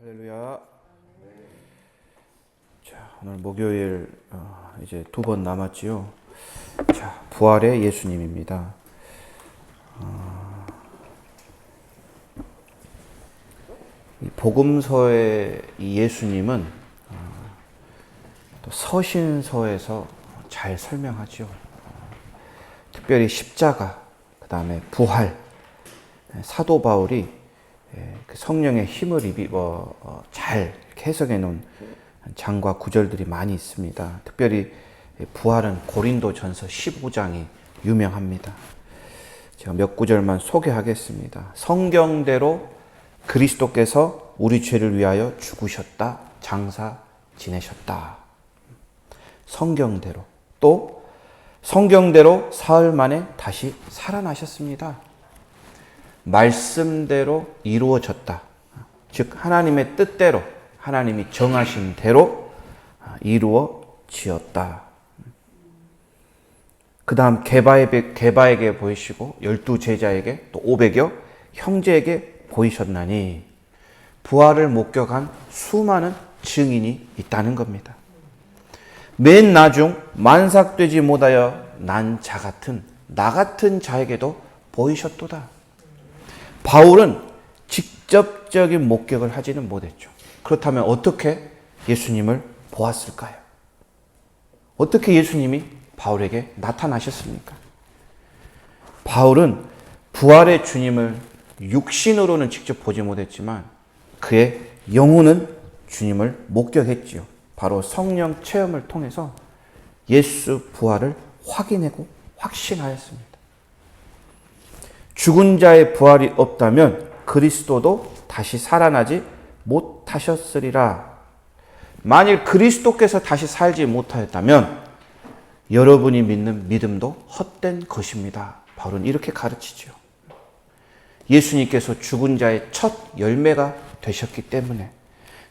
할렐루야. 자, 오늘 목요일 이제 두 번 남았지요. 자, 부활의 예수님입니다. 이 복음서의 이 예수님은 또 서신서에서 잘 설명하죠. 특별히 십자가, 그 다음에 부활, 사도 바울이 그 성령의 힘을 입어 잘 해석해 놓은 장과 구절들이 많이 있습니다. 특별히 부활은 고린도전서 15장이 유명합니다. 제가 몇 구절만 소개하겠습니다. 성경대로 그리스도께서 우리 죄를 위하여 죽으셨다, 장사 지내셨다. 성경대로. 또 성경대로 사흘 만에 다시 살아나셨습니다. 말씀대로 이루어졌다. 즉 하나님의 뜻대로, 하나님이 정하신 대로 이루어지었다. 그 다음 게바에게 보이시고 12제자에게 또 500여 형제에게 보이셨나니 부활을 목격한 수많은 증인이 있다는 겁니다. 맨 나중 만삭되지 못하여 난 자 같은 나 같은 자에게도 보이셨도다. 바울은 직접적인 목격을 하지는 못했죠. 그렇다면 어떻게 예수님을 보았을까요? 어떻게 예수님이 바울에게 나타나셨습니까? 바울은 부활의 주님을 육신으로는 직접 보지 못했지만 그의 영혼은 주님을 목격했지요. 바로 성령 체험을 통해서 예수 부활을 확인하고 확신하였습니다. 죽은 자의 부활이 없다면 그리스도도 다시 살아나지 못하셨으리라. 만일 그리스도께서 다시 살지 못하였다면 여러분이 믿는 믿음도 헛된 것입니다. 바울은 이렇게 가르치죠. 예수님께서 죽은 자의 첫 열매가 되셨기 때문에,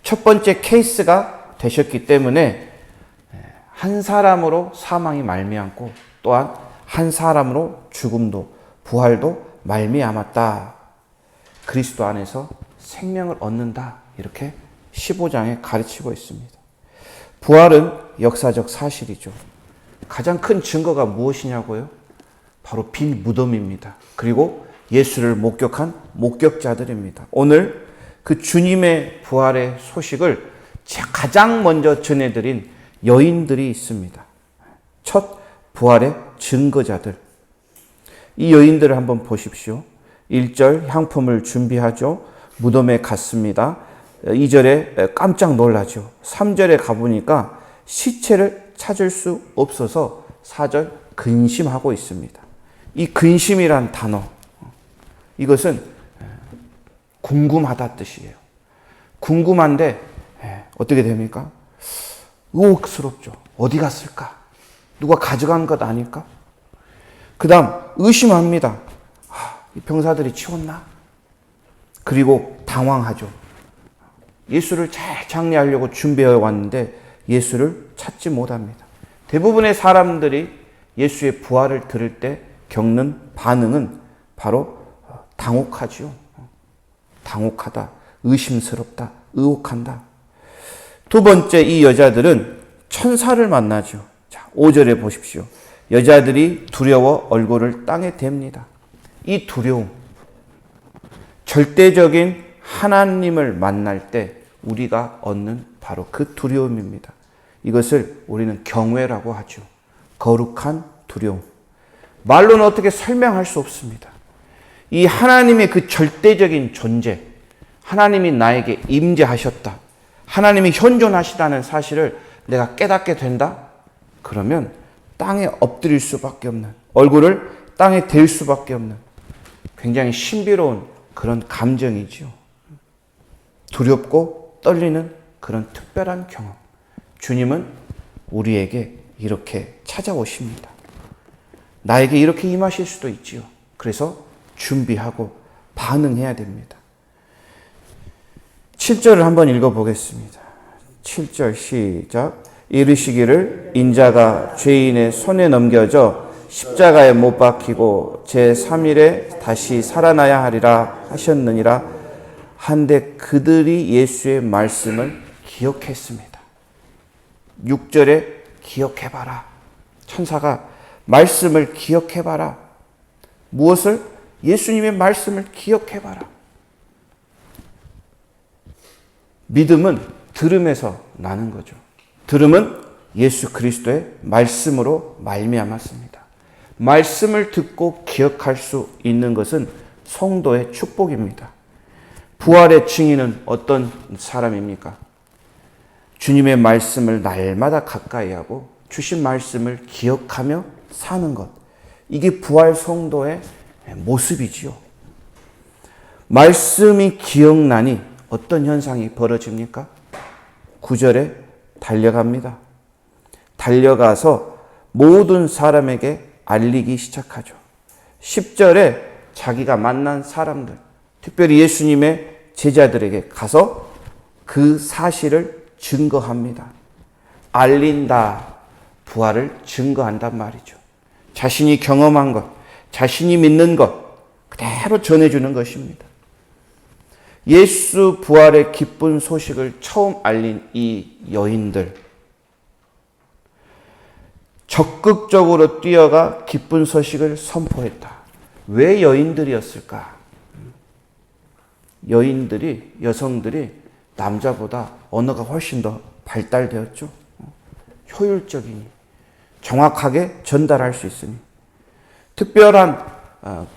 첫 번째 케이스가 되셨기 때문에 한 사람으로 사망이 말미암고 또한 한 사람으로 죽음도 부활도 말미암았다. 그리스도 안에서 생명을 얻는다. 이렇게 15장에 가르치고 있습니다. 부활은 역사적 사실이죠. 가장 큰 증거가 무엇이냐고요? 바로 빈 무덤입니다. 그리고 예수를 목격한 목격자들입니다. 오늘 그 주님의 부활의 소식을 가장 먼저 전해드린 여인들이 있습니다. 첫 부활의 증거자들. 이 여인들을 한번 보십시오. 1절 향품을 준비하죠. 무덤에 갔습니다. 2절에 깜짝 놀라죠. 3절에 가보니까 시체를 찾을 수 없어서 4절 근심하고 있습니다. 이 근심이란 단어, 이것은 궁금하다 뜻이에요. 궁금한데 어떻게 됩니까? 의혹스럽죠. 어디 갔을까? 누가 가져간 것 아닐까? 그 다음 의심합니다. 이 병사들이 치웠나? 그리고 당황하죠. 예수를 잘 장례하려고 준비해 왔는데 예수를 찾지 못합니다. 대부분의 사람들이 예수의 부활을 들을 때 겪는 반응은 바로 당혹하죠. 당혹하다, 의심스럽다, 의혹한다. 두 번째, 이 여자들은 천사를 만나죠. 자, 5절에 보십시오. 여자들이 두려워 얼굴을 땅에 댑니다. 이 두려움, 절대적인 하나님을 만날 때 우리가 얻는 바로 그 두려움입니다. 이것을 우리는 경외라고 하죠. 거룩한 두려움. 말로는 어떻게 설명할 수 없습니다. 이 하나님의 그 절대적인 존재, 하나님이 나에게 임재하셨다, 하나님이 현존하시다는 사실을 내가 깨닫게 된다? 그러면 땅에 엎드릴 수밖에 없는, 얼굴을 땅에 댈 수밖에 없는 굉장히 신비로운 그런 감정이지요. 두렵고 떨리는 그런 특별한 경험. 주님은 우리에게 이렇게 찾아오십니다. 나에게 이렇게 임하실 수도 있지요. 그래서 준비하고 반응해야 됩니다. 7절을 한번 읽어보겠습니다. 7절 시작. 이르시기를 인자가 죄인의 손에 넘겨져 십자가에 못 박히고 제3일에 다시 살아나야 하리라 하셨느니라 한데 그들이 예수의 말씀을 기억했습니다. 6절에 기억해봐라. 천사가 말씀을 기억해봐라. 무엇을? 예수님의 말씀을 기억해봐라. 믿음은 들음에서 나는 거죠. 들음은 예수 그리스도의 말씀으로 말미암았습니다. 말씀을 듣고 기억할 수 있는 것은 성도의 축복입니다. 부활의 증인은 어떤 사람입니까? 주님의 말씀을 날마다 가까이 하고 주신 말씀을 기억하며 사는 것. 이게 부활 성도의 모습이지요. 말씀이 기억나니 어떤 현상이 벌어집니까? 9절에 달려갑니다. 달려가서 모든 사람에게 알리기 시작하죠. 10절에 자기가 만난 사람들, 특별히 예수님의 제자들에게 가서 그 사실을 증거합니다. 알린다, 부활을 증거한단 말이죠. 자신이 경험한 것, 자신이 믿는 것 그대로 전해주는 것입니다. 예수 부활의 기쁜 소식을 처음 알린 이 여인들, 적극적으로 뛰어가 기쁜 소식을 선포했다. 왜 여인들이었을까? 여성들이 남자보다 언어가 훨씬 더 발달되었죠. 효율적이니, 정확하게 전달할 수 있으니. 특별한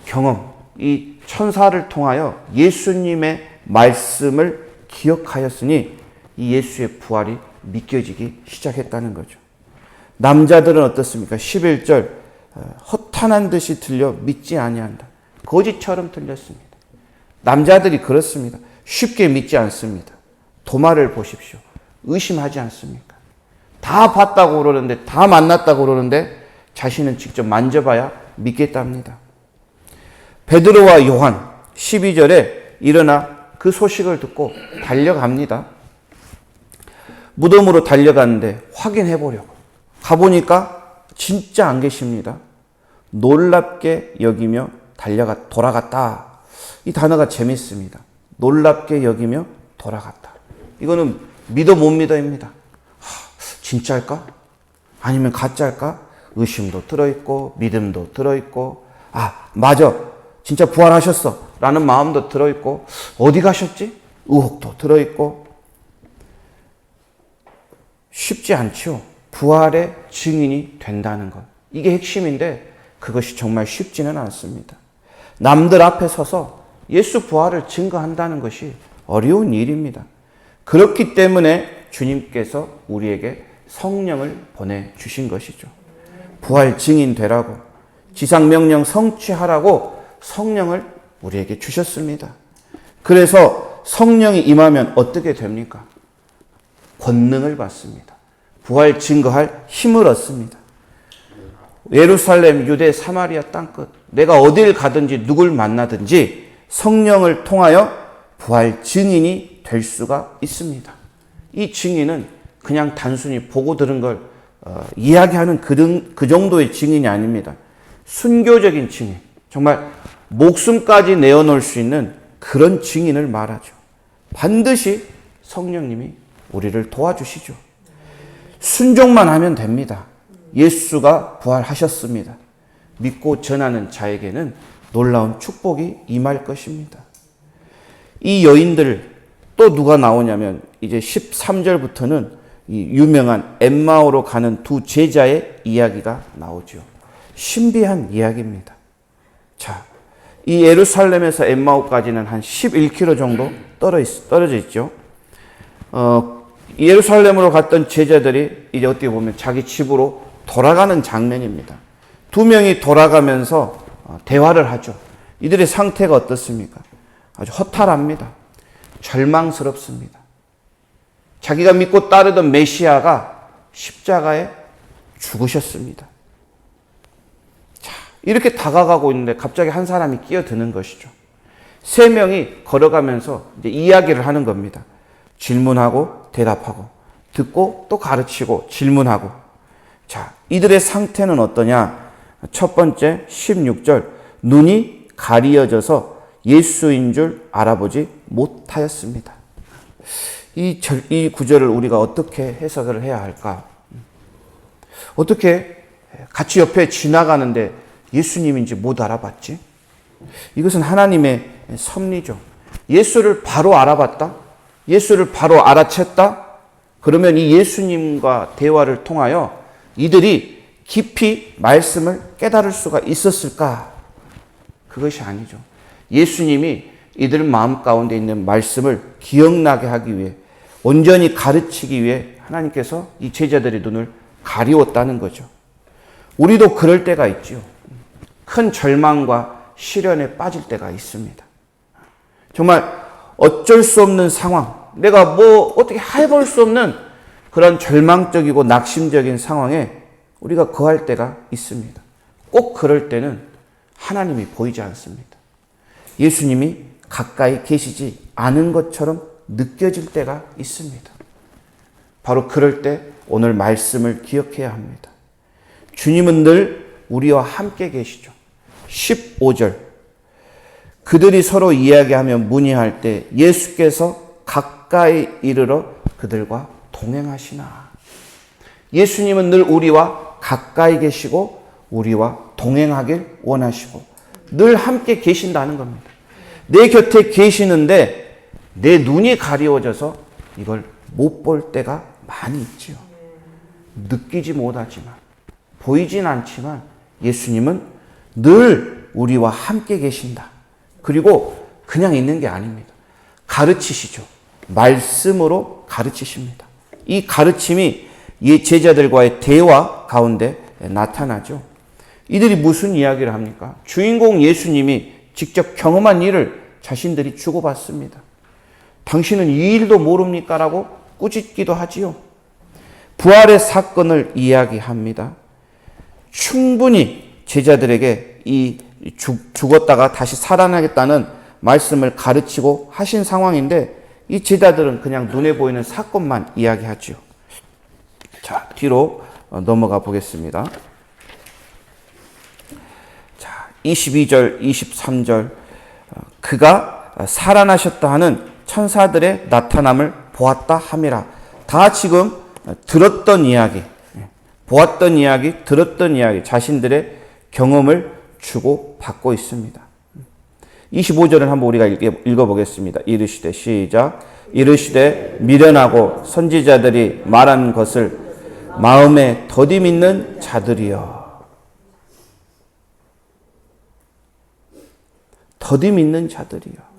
경험, 이 천사를 통하여 예수님의 말씀을 기억하였으니 이 예수의 부활이 믿겨지기 시작했다는 거죠. 남자들은 어떻습니까? 11절 허탄한 듯이 들려 믿지 아니한다. 거짓처럼 들렸습니다. 남자들이 그렇습니다. 쉽게 믿지 않습니다. 도마를 보십시오. 의심하지 않습니까? 다 봤다고 그러는데, 다 만났다고 그러는데 자신은 직접 만져봐야 믿겠답니다. 베드로와 요한 12절에 일어나 그 소식을 듣고 달려갑니다. 무덤으로 달려갔는데 확인해 보려고 가보니까 진짜 안 계십니다. 놀랍게 여기며 돌아갔다. 이 단어가 재밌습니다. 놀랍게 여기며 돌아갔다. 이거는 믿어 못 믿어입니다. 진짜일까? 아니면 가짜일까? 의심도 들어있고 믿음도 들어있고, 맞아, 진짜 부활하셨어 라는 마음도 들어있고, 어디 가셨지? 의혹도 들어있고. 쉽지 않죠. 부활의 증인이 된다는 것. 이게 핵심인데 그것이 정말 쉽지는 않습니다. 남들 앞에 서서 예수 부활을 증거한다는 것이 어려운 일입니다. 그렇기 때문에 주님께서 우리에게 성령을 보내주신 것이죠. 부활 증인 되라고, 지상명령 성취하라고 성령을 우리에게 주셨습니다. 그래서 성령이 임하면 어떻게 됩니까? 권능을 받습니다. 부활 증거할 힘을 얻습니다. 예루살렘, 유대, 사마리아 땅끝, 내가 어딜 가든지 누굴 만나든지 성령을 통하여 부활 증인이 될 수가 있습니다. 이 증인은 그냥 단순히 보고 들은 걸 이야기하는 그 정도의 증인이 아닙니다. 순교적인 증인, 정말 목숨까지 내어놓을 수 있는 그런 증인을 말하죠. 반드시 성령님이 우리를 도와주시죠. 순종만 하면 됩니다. 예수가 부활하셨습니다. 믿고 전하는 자에게는 놀라운 축복이 임할 것입니다. 이 여인들 또 누가 나오냐면 이제 13절부터는 이 유명한 엠마오로 가는 두 제자의 이야기가 나오죠. 신비한 이야기입니다. 자, 이 예루살렘에서 엠마오까지는 한 11km 정도 떨어져 있죠. 예루살렘으로 갔던 제자들이 이제 어떻게 보면 자기 집으로 돌아가는 장면입니다. 두 명이 돌아가면서 대화를 하죠. 이들의 상태가 어떻습니까? 아주 허탈합니다. 절망스럽습니다. 자기가 믿고 따르던 메시아가 십자가에 죽으셨습니다. 자, 이렇게 다가가고 있는데 갑자기 한 사람이 끼어드는 것이죠. 세 명이 걸어가면서 이제 이야기를 하는 겁니다. 질문하고 대답하고, 듣고 또 가르치고 질문하고. 자, 이들의 상태는 어떠냐? 첫 번째 16절, 눈이 가리어져서 예수인 줄 알아보지 못하였습니다. 이 구절을 우리가 어떻게 해석을 해야 할까? 어떻게 같이 옆에 지나가는데 예수님인지 못 알아봤지? 이것은 하나님의 섭리죠. 예수를 바로 알아봤다? 예수를 바로 알아챘다? 그러면 이 예수님과 대화를 통하여 이들이 깊이 말씀을 깨달을 수가 있었을까? 그것이 아니죠. 예수님이 이들 마음 가운데 있는 말씀을 기억나게 하기 위해, 온전히 가르치기 위해 하나님께서 이 제자들의 눈을 가리웠다는 거죠. 우리도 그럴 때가 있지요. 큰 절망과 시련에 빠질 때가 있습니다. 정말 어쩔 수 없는 상황, 내가 어떻게 해볼 수 없는 그런 절망적이고 낙심적인 상황에 우리가 거할 때가 있습니다. 꼭 그럴 때는 하나님이 보이지 않습니다. 예수님이 가까이 계시지 않은 것처럼 느껴질 때가 있습니다. 바로 그럴 때 오늘 말씀을 기억해야 합니다. 주님은 늘 우리와 함께 계시죠. 15절, 그들이 서로 이야기하며 문의할 때 예수께서 가까이 이르러 그들과 동행하시나. 예수님은 늘 우리와 가까이 계시고 우리와 동행하길 원하시고 늘 함께 계신다는 겁니다. 내 곁에 계시는데 내 눈이 가리워져서 이걸 못 볼 때가 많이 있지요. 느끼지 못하지만, 보이진 않지만 예수님은 늘 우리와 함께 계신다. 그리고 그냥 있는 게 아닙니다. 가르치시죠. 말씀으로 가르치십니다. 이 가르침이 이 제자들과의 대화 가운데 나타나죠. 이들이 무슨 이야기를 합니까? 주인공 예수님이 직접 경험한 일을 자신들이 주고받습니다. 당신은 이 일도 모릅니까? 라고 꾸짖기도 하지요. 부활의 사건을 이야기합니다. 충분히 제자들에게 이 죽었다가 다시 살아나겠다는 말씀을 가르치고 하신 상황인데 이 제자들은 그냥 눈에 보이는 사건만 이야기하죠. 자, 뒤로 넘어가 보겠습니다. 자, 22절, 23절, 그가 살아나셨다 하는 천사들의 나타남을 보았다 함이라. 다 지금 들었던 이야기, 보았던 이야기, 들었던 이야기, 자신들의 경험을 주고받고 있습니다. 25절은 한번 우리가 읽어보겠습니다. 이르시되, 시작. 이르시되 미련하고 선지자들이 말한 것을 마음에 더디 믿는 자들이여. 더디 믿는 자들이여.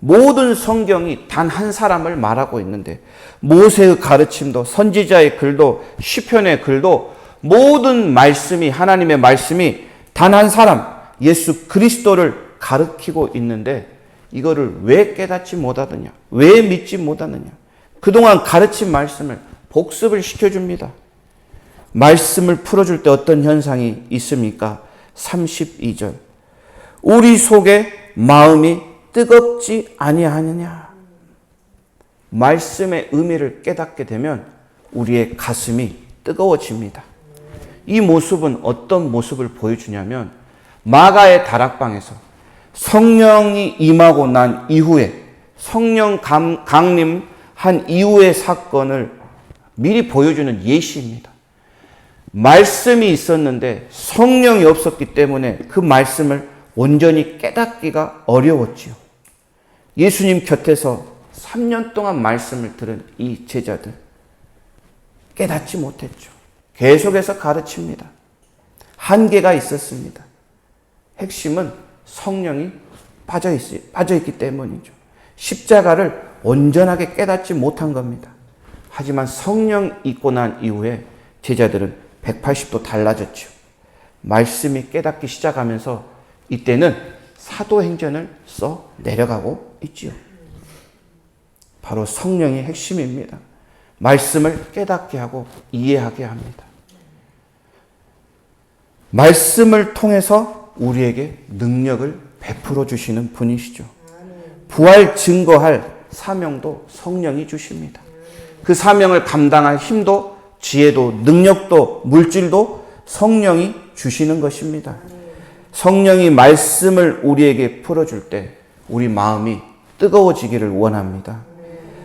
모든 성경이 단 한 사람을 말하고 있는데 모세의 가르침도 선지자의 글도 시편의 글도 모든 말씀이, 하나님의 말씀이 단 한 사람, 예수 그리스도를 가르치고 있는데 이거를 왜 깨닫지 못하느냐? 왜 믿지 못하느냐? 그동안 가르친 말씀을 복습을 시켜줍니다. 말씀을 풀어줄 때 어떤 현상이 있습니까? 32절. 우리 속에 마음이 뜨겁지 아니하느냐? 말씀의 의미를 깨닫게 되면 우리의 가슴이 뜨거워집니다. 이 모습은 어떤 모습을 보여주냐면 마가의 다락방에서 성령이 임하고 난 이후에 성령 강림한 이후의 사건을 미리 보여주는 예시입니다. 말씀이 있었는데 성령이 없었기 때문에 그 말씀을 온전히 깨닫기가 어려웠지요. 예수님 곁에서 3년 동안 말씀을 들은 이 제자들 깨닫지 못했죠. 계속해서 가르칩니다. 한계가 있었습니다. 핵심은 성령이 빠져있기 때문이죠. 십자가를 온전하게 깨닫지 못한 겁니다. 하지만 성령 있고 난 이후에 제자들은 180도 달라졌죠. 말씀이 깨닫기 시작하면서 이때는 사도행전을 써 내려가고 있지요. 바로 성령의 핵심입니다. 말씀을 깨닫게 하고 이해하게 합니다. 말씀을 통해서 우리에게 능력을 베풀어 주시는 분이시죠. 부활 증거할 사명도 성령이 주십니다. 그 사명을 감당할 힘도 지혜도 능력도 물질도 성령이 주시는 것입니다. 성령이 말씀을 우리에게 풀어줄 때 우리 마음이 뜨거워지기를 원합니다.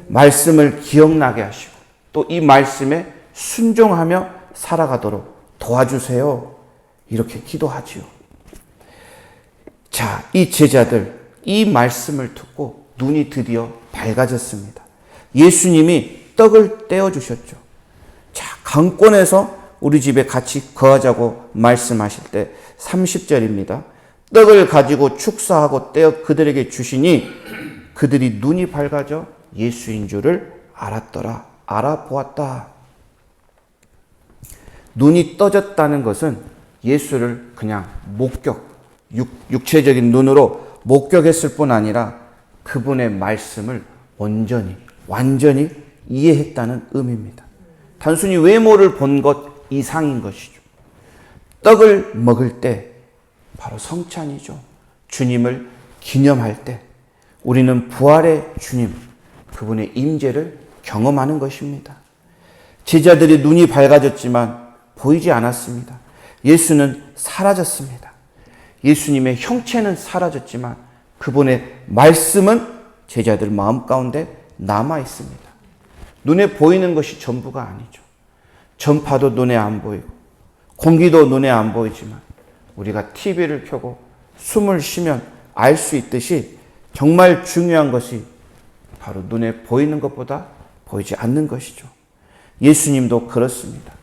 말씀을 기억나게 하시고 또 이 말씀에 순종하며 살아가도록 도와주세요. 이렇게 기도하지요. 자, 이 제자들 이 말씀을 듣고 눈이 드디어 밝아졌습니다. 예수님이 떡을 떼어주셨죠. 자, 강권에서 우리 집에 같이 거하자고 말씀하실 때 30절입니다. 떡을 가지고 축사하고 떼어 그들에게 주시니 그들이 눈이 밝아져 예수인 줄을 알았더라. 알아보았다. 눈이 떠졌다는 것은 예수를 그냥 육체적인 눈으로 목격했을 뿐 아니라 그분의 말씀을 완전히 이해했다는 의미입니다. 단순히 외모를 본 것 이상인 것이죠. 떡을 먹을 때 바로 성찬이죠. 주님을 기념할 때 우리는 부활의 주님, 그분의 임재를 경험하는 것입니다. 제자들이 눈이 밝아졌지만 보이지 않았습니다. 예수는 사라졌습니다. 예수님의 형체는 사라졌지만 그분의 말씀은 제자들 마음 가운데 남아 있습니다. 눈에 보이는 것이 전부가 아니죠. 전파도 눈에 안 보이고 공기도 눈에 안 보이지만 우리가 TV를 켜고 숨을 쉬면 알 수 있듯이 정말 중요한 것이 바로 눈에 보이는 것보다 보이지 않는 것이죠. 예수님도 그렇습니다.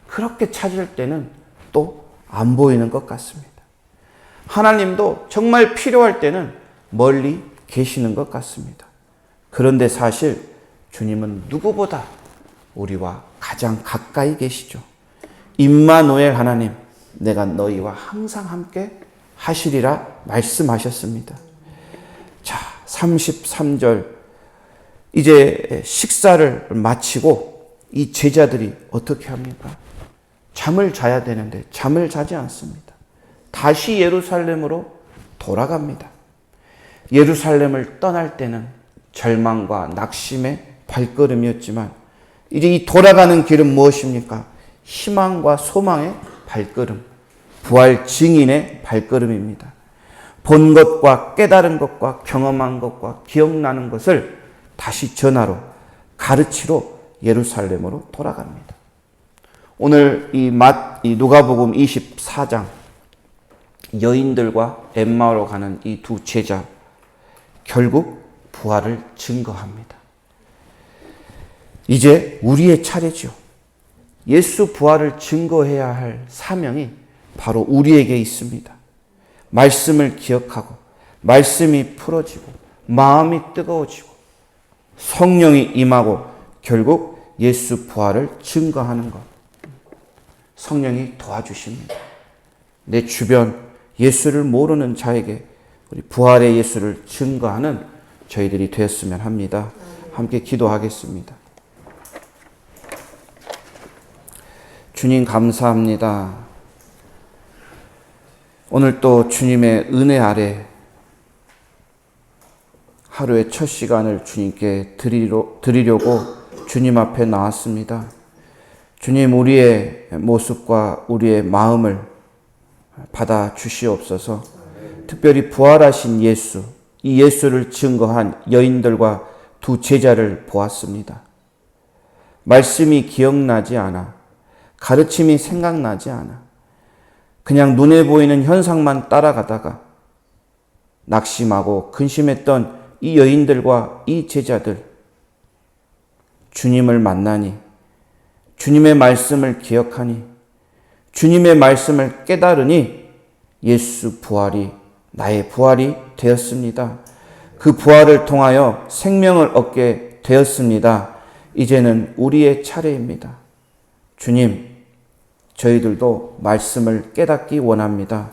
그렇게 찾을 때는 또 안 보이는 것 같습니다. 하나님도 정말 필요할 때는 멀리 계시는 것 같습니다. 그런데 사실 주님은 누구보다 우리와 가장 가까이 계시죠. 임마누엘 하나님, 내가 너희와 항상 함께 하시리라 말씀하셨습니다. 자, 33절 이제 식사를 마치고 이 제자들이 어떻게 합니까? 잠을 자야 되는데 잠을 자지 않습니다. 다시 예루살렘으로 돌아갑니다. 예루살렘을 떠날 때는 절망과 낙심의 발걸음이었지만 이제 이 돌아가는 길은 무엇입니까? 희망과 소망의 발걸음, 부활 증인의 발걸음입니다. 본 것과 깨달은 것과 경험한 것과 기억나는 것을 다시 전하러 가르치러 예루살렘으로 돌아갑니다. 오늘 이 누가복음 24장 여인들과 엠마오로 가는 이 두 제자 결국 부활을 증거합니다. 이제 우리의 차례죠. 예수 부활을 증거해야 할 사명이 바로 우리에게 있습니다. 말씀을 기억하고 말씀이 풀어지고 마음이 뜨거워지고 성령이 임하고 결국 예수 부활을 증거하는 것. 성령이 도와주십니다. 내 주변 예수를 모르는 자에게 우리 부활의 예수를 증거하는 저희들이 되었으면 합니다. 함께 기도하겠습니다. 주님 감사합니다. 오늘 또 주님의 은혜 아래 하루의 첫 시간을 주님께 드리려고 주님 앞에 나왔습니다. 주님, 우리의 모습과 우리의 마음을 받아 주시옵소서. 특별히 부활하신 예수, 이 예수를 증거한 여인들과 두 제자를 보았습니다. 말씀이 기억나지 않아, 가르침이 생각나지 않아, 그냥 눈에 보이는 현상만 따라가다가 낙심하고 근심했던 이 여인들과 이 제자들, 주님을 만나니, 주님의 말씀을 기억하니, 주님의 말씀을 깨달으니 예수 부활이 나의 부활이 되었습니다. 그 부활을 통하여 생명을 얻게 되었습니다. 이제는 우리의 차례입니다. 주님, 저희들도 말씀을 깨닫기 원합니다.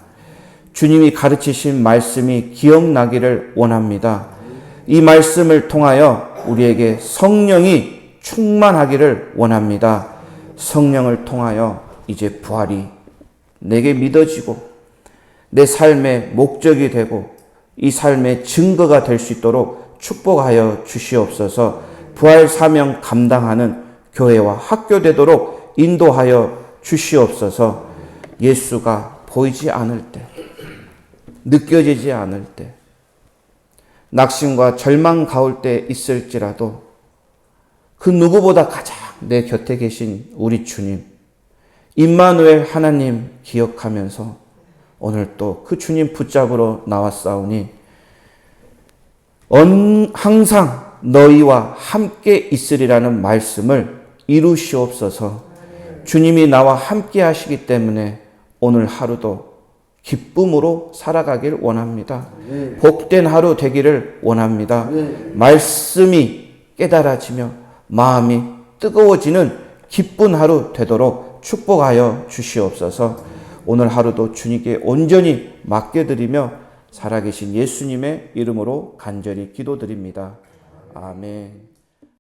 주님이 가르치신 말씀이 기억나기를 원합니다. 이 말씀을 통하여 우리에게 성령이 충만하기를 원합니다. 성령을 통하여 이제 부활이 내게 믿어지고 내 삶의 목적이 되고 이 삶의 증거가 될 수 있도록 축복하여 주시옵소서. 부활 사명 감당하는 교회와 학교 되도록 인도하여 주시옵소서. 예수가 보이지 않을 때, 느껴지지 않을 때, 낙심과 절망 가운데 있을지라도 그 누구보다 가장 내 곁에 계신 우리 주님, 임마누엘 하나님 기억하면서 오늘 또 그 주님 붙잡으러 나왔사오니 항상 너희와 함께 있으리라는 말씀을 이루시옵소서. 주님이 나와 함께 하시기 때문에 오늘 하루도 기쁨으로 살아가길 원합니다. 복된 하루 되기를 원합니다. 말씀이 깨달아지며 마음이 뜨거워지는 기쁜 하루 되도록 축복하여 주시옵소서. 오늘 하루도 주님께 온전히 맡겨드리며 살아계신 예수님의 이름으로 간절히 기도드립니다. 아멘.